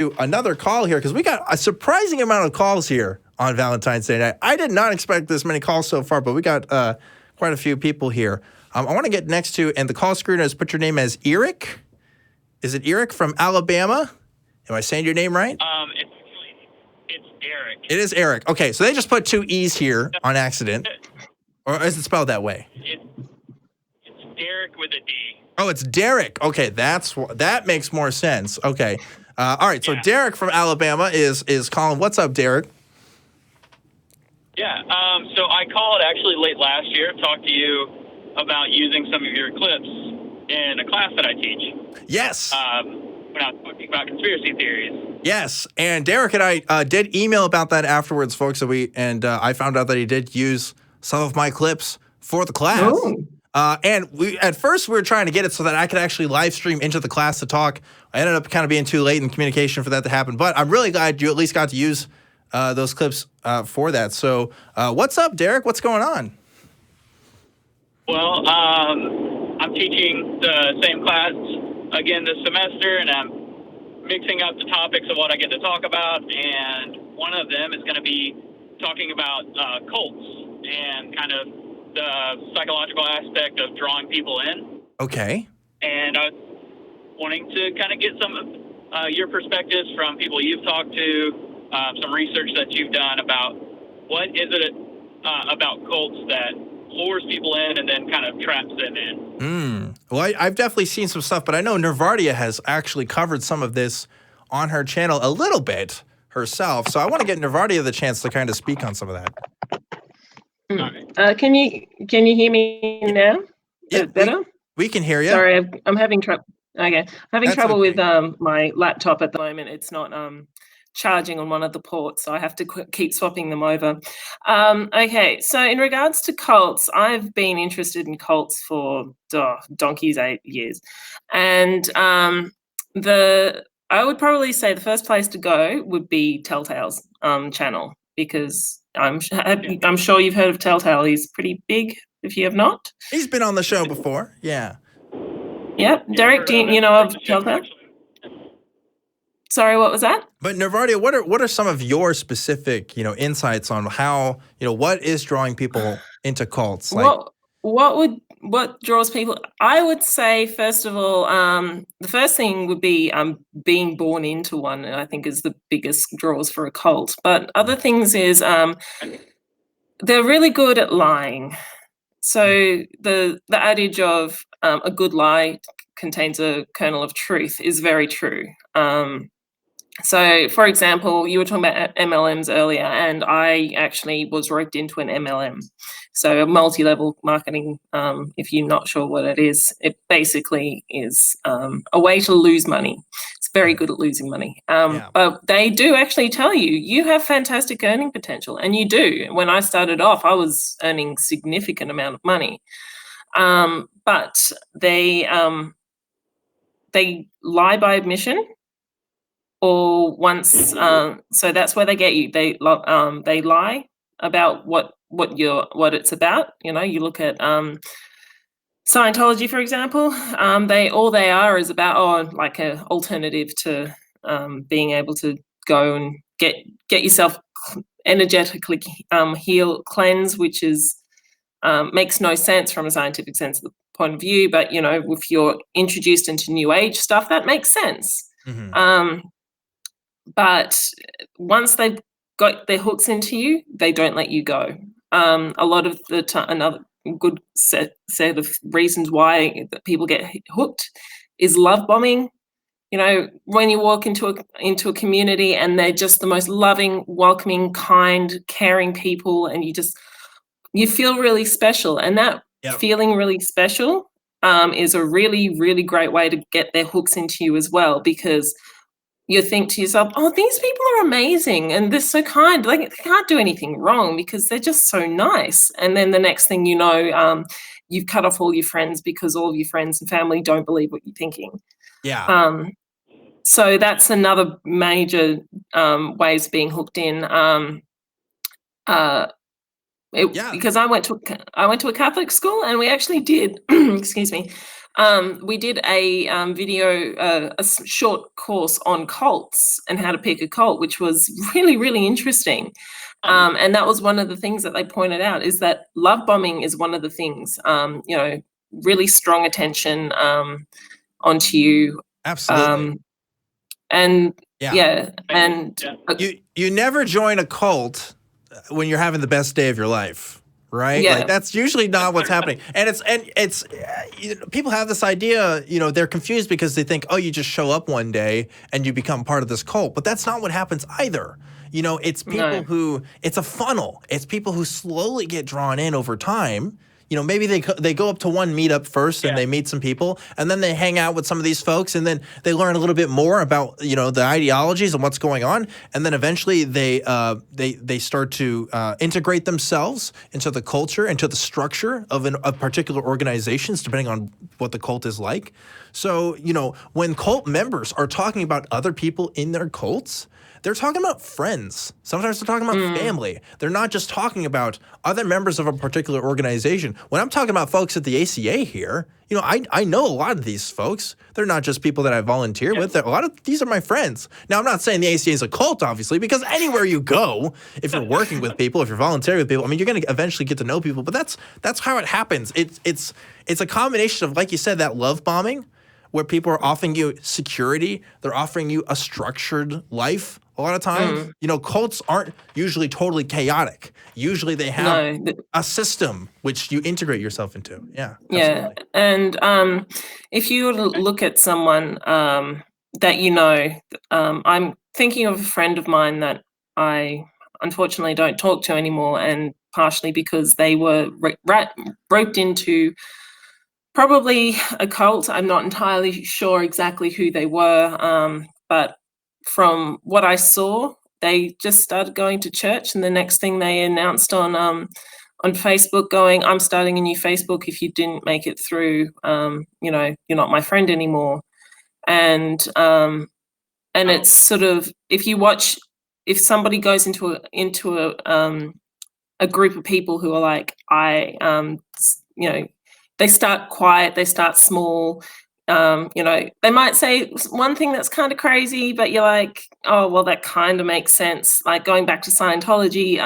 to another call here because we got a surprising amount of calls here on Valentine's Day night. I did not expect this many calls so far, but we got quite a few people here. I want to get next to, and the call screener has put your name as Eric. Is it Eric from Alabama? Am I saying your name right? It's Derrick. It is Eric. Okay, so they just put two E's here on accident. Or is it spelled that way? It's Derrick with a D. Oh, it's Derek. Okay, that makes more sense. Okay. All right, so Yeah. Derek from Alabama is calling. What's up, Derek? Yeah, so I called actually late last year, talked to you about using some of your clips in a class that I teach. Yes. When I was talking about conspiracy theories. Yes, and Derek and I did email about that afterwards, folks. And I found out that he did use some of my clips for the class. Oh. And at first we were trying to get it so that I could actually live stream into the class to talk. I ended up kind of being too late in communication for that to happen. But I'm really glad you at least got to use those clips for that. So what's up, Derek? What's going on? Well, I'm teaching the same class again this semester, and I'm mixing up the topics of what I get to talk about. And one of them is going to be talking about cults and kind of the psychological aspect of drawing people in. Okay. And I was wanting to kind of get some of your perspectives from people you've talked to, some research that you've done about what is it about cults that lures people in and then kind of traps them in. Well, I've definitely seen some stuff, but I know Nervardia has actually covered some of this on her channel a little bit herself. So I want to get Nervardia the chance to kind of speak on some of that. Can you hear me now? Yeah, Better? We can hear you. Sorry, I'm having trouble. Okay, That's trouble okay. with my laptop at the moment. It's not charging on one of the ports, so I have to keep swapping them over. Okay, so in regards to cults, I've been interested in cults for donkey's 8 years, and I would probably say the first place to go would be Telltales channel, because I'm sure you've heard of Telltale. He's pretty big, if you have not. He's been on the show before. Yeah. Yep. Derek, do you know of Telltale? Sorry, what was that? But Nervardia, what are some of your specific, insights on how, what is drawing people into cults? Like, what draws people? I would say, first of all, the first thing would be being born into one, I think, is the biggest draws for a cult. But other things is they're really good at lying. So the adage of a good lie contains a kernel of truth is very true. So, for example, you were talking about MLMs earlier, and I actually was roped into an MLM. So, a multi-level marketing, if you're not sure what it is is a way to lose money. It's very good at losing money. But they do actually tell you, you have fantastic earning potential, and you do. When I started off, I was earning significant amount of money. But they lie by admission. Or once, so that's where they get you. They lie about what it's about. You look at Scientology, for example. All they are is about like an alternative to being able to go and get yourself energetically cleanse, which is makes no sense from a scientific point of view. But if you're introduced into New Age stuff, that makes sense. Mm-hmm. But once they've got their hooks into you, they don't let you go. A lot of the time, another good set of reasons why people get hooked is love bombing. When you walk into a community and they're just the most loving, welcoming, kind, caring people, and you feel really special. And that feeling really special is a really, really great way to get their hooks into you as well, because you think to yourself, oh, these people are amazing and they're so kind. Like, they can't do anything wrong because they're just so nice. And then the next thing you know, you've cut off all your friends because all of your friends and family don't believe what you're thinking. Yeah. So that's another major ways of being hooked in. Because I went to a Catholic school, and we actually did, excuse me, We did a video, short course on cults and how to pick a cult, which was really, really interesting. And that was one of the things that they pointed out, is that love bombing is one of the things, really strong attention onto you. Absolutely. And Yeah. and You never join a cult when you're having the best day of your life, right? Yeah. Like that's usually not what's happening. And it's people have this idea, they're confused because they think, oh, you just show up one day and you become part of this cult, but that's not what happens either. It's people who, it's a funnel. It's people who slowly get drawn in over time. Maybe they go up to one meetup first and they meet some people, and then they hang out with some of these folks, and then they learn a little bit more about the ideologies and what's going on, and then eventually they start to integrate themselves into the culture, into the structure of particular organizations, depending on what the cult is like. So when cult members are talking about other people in their cults, they're talking about friends. Sometimes they're talking about family. They're not just talking about other members of a particular organization. When I'm talking about folks at the ACA here, I know a lot of these folks. They're not just people that I volunteer with. A lot of these are my friends. Now, I'm not saying the ACA is a cult, obviously, because anywhere you go, if you're working with people, if you're volunteering with people, you're going to eventually get to know people. But that's how it happens. It's a combination of, like you said, that love bombing, where people are offering you security. They're offering you a structured life. A lot of times, cults aren't usually totally chaotic. Usually they have a system which you integrate yourself into. Yeah. Yeah. And if you were to look at someone that I'm thinking of a friend of mine that I unfortunately don't talk to anymore, and partially because they were roped into probably a cult. I'm not entirely sure exactly who they were, but from what I saw, they just started going to church, and the next thing they announced on Facebook, going, "I'm starting a new Facebook. If you didn't make it through, you're not my friend anymore." And it's sort of, if somebody goes into a group of people who are like, they start quiet, they start small. They might say one thing that's kind of crazy, but you're like, oh, well, that kind of makes sense. Like going back to Scientology,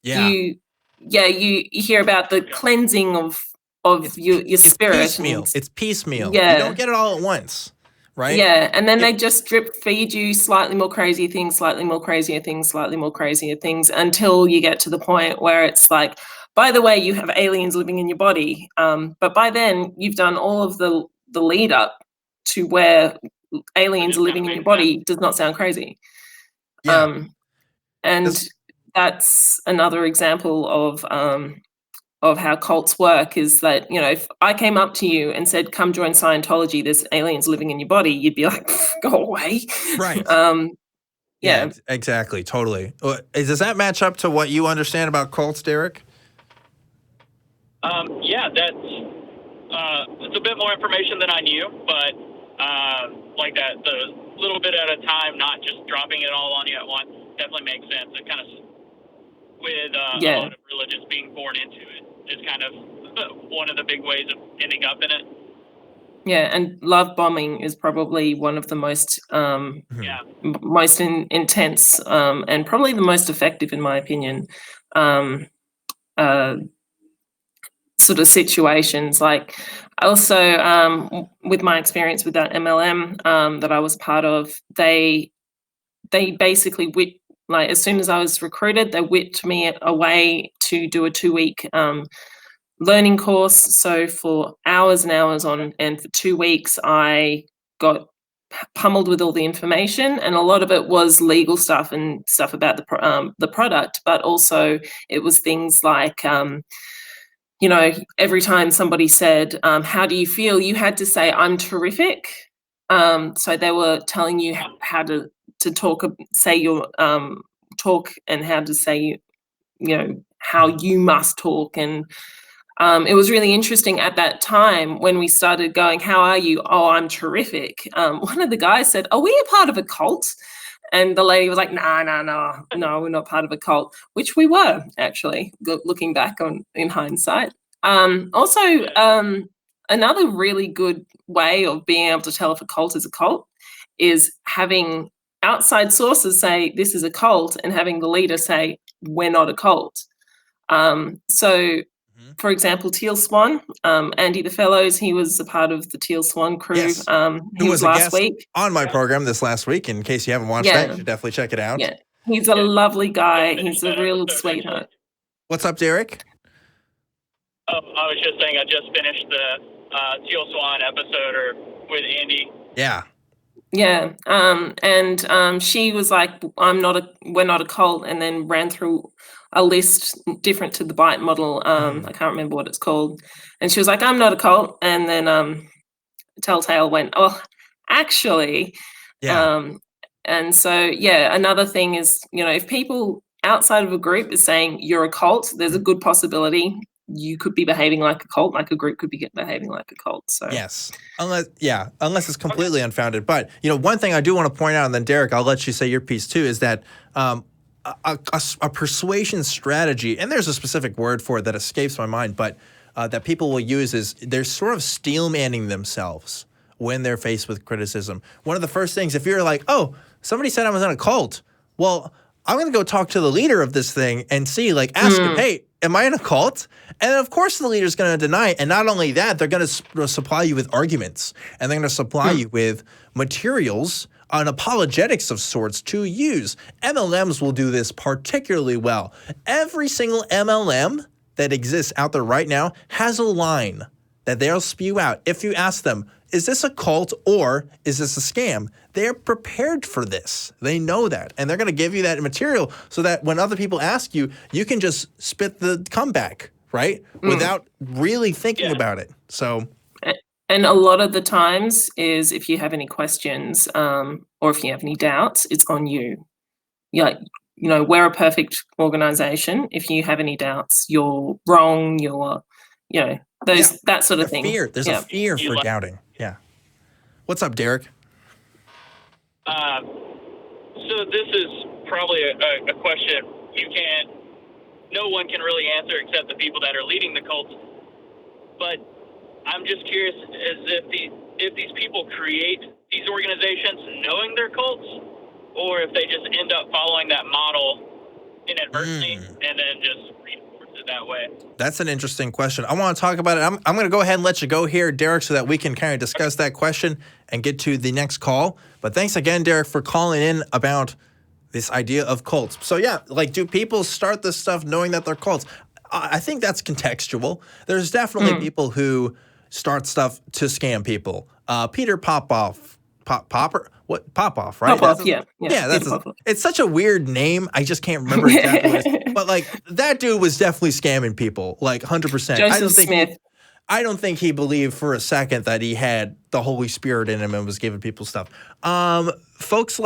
you hear about the cleansing of your spirit. Piecemeal. It's piecemeal. Yeah. You don't get it all at once, right? Yeah, and then they just drip feed you slightly more crazy things, slightly more crazier things, slightly more crazier things, until you get to the point where it's like, by the way, you have aliens living in your body. But by then, you've done all of the lead up to where aliens are living in your body does not sound crazy. Yeah. And that's another example of how cults work, is that, if I came up to you and said, come join Scientology, there's aliens living in your body, you'd be like, go away. Right. Yeah, exactly. Totally. Does that match up to what you understand about cults, Derek? Yeah, it's a bit more information than I knew, but like that, the little bit at a time, not just dropping it all on you at once, definitely makes sense. It kind of, with a lot of religions being born into it, is kind of one of the big ways of ending up in it. Yeah, and love bombing is probably one of the most intense and probably the most effective, in my opinion, sort of situations. Like, also with my experience with that MLM that I was part of, they basically like, as soon as I was recruited, they whipped me away to do a 2-week learning course. So for hours and hours on end, for 2 weeks, I got pummeled with all the information, and a lot of it was legal stuff and stuff about the product, but also it was things like, every time somebody said, how do you feel? You had to say, I'm terrific. So they were telling you how to talk, say your talk, and how to say, how you must talk. And it was really interesting at that time when we started going, how are you? Oh, I'm terrific. One of the guys said, are we a part of a cult? And the lady was like, no, we're not part of a cult, which we were, actually, looking back in hindsight. Also, another really good way of being able to tell if a cult is a cult is having outside sources say this is a cult and having the leader say we're not a cult. So, for example, Teal Swan, Andy the Fellows, he was a part of the Teal Swan crew. Yes. He was last week on my program this last week. In case you haven't watched that, you should definitely check it out. Yeah, he's a lovely guy. He's a real sweetheart. What's up, Derek? Oh, I was just saying I just finished the Teal Swan episode with Andy. Yeah. Yeah, and she was like, we're not a cult, and then ran through a list different to the Bite model. I can't remember what it's called. And she was like, I'm not a cult. And then Telltale went, oh, actually. Yeah. And so, yeah, another thing is, if people outside of a group is saying you're a cult, there's a good possibility you could be behaving like a cult, like a group could be behaving like a cult. So yes, unless it's completely unfounded. But one thing I do want to point out, and then Derek, I'll let you say your piece too, is that a persuasion strategy, and there's a specific word for it that escapes my mind, but that people will use is they're sort of steelmanning themselves when they're faced with criticism. One of the first things, if you're like, oh, somebody said I was in a cult, well, I'm going to go talk to the leader of this thing and see, ask him, hey, am I in a cult? And of course the leader's going to deny it. And not only that, they're going to supply you with arguments, and they're going to supply you with materials on apologetics of sorts to use. MLMs will do this particularly well. Every single MLM that exists out there right now has a line that they'll spew out. If you ask them, is this a cult or is this a scam? They're prepared for this. They know that. And they're going to give you that material so that when other people ask you, you can just spit the comeback, right? Without really thinking about it. So, and a lot of the times is if you have any questions or if you have any doubts, it's on you. We're a perfect organization. If you have any doubts, you're wrong, that sort of thing. There's a fear for doubting. Yeah. What's up, Derek? So this is probably a question no one can really answer except the people that are leading the cults. But I'm just curious as if these people create these organizations knowing they're cults, or if they just end up following that model inadvertently and then just reinforce it that way. That's an interesting question. I want to talk about it. I'm going to go ahead and let you go here, Derek, so that we can kind of discuss that question and get to the next call. But thanks again, Derek, for calling in about this idea of cults. So yeah, do people start this stuff knowing that they're cults? I think that's contextual. There's definitely people who start stuff to scam people. Peter Popoff, Popoff, right? Popoff, yeah. It's such a weird name. I just can't remember exactly what it is. But that dude was definitely scamming people, 100%. Joseph Smith. I don't think he believed for a second that he had the Holy Spirit in him and was giving people stuff. Folks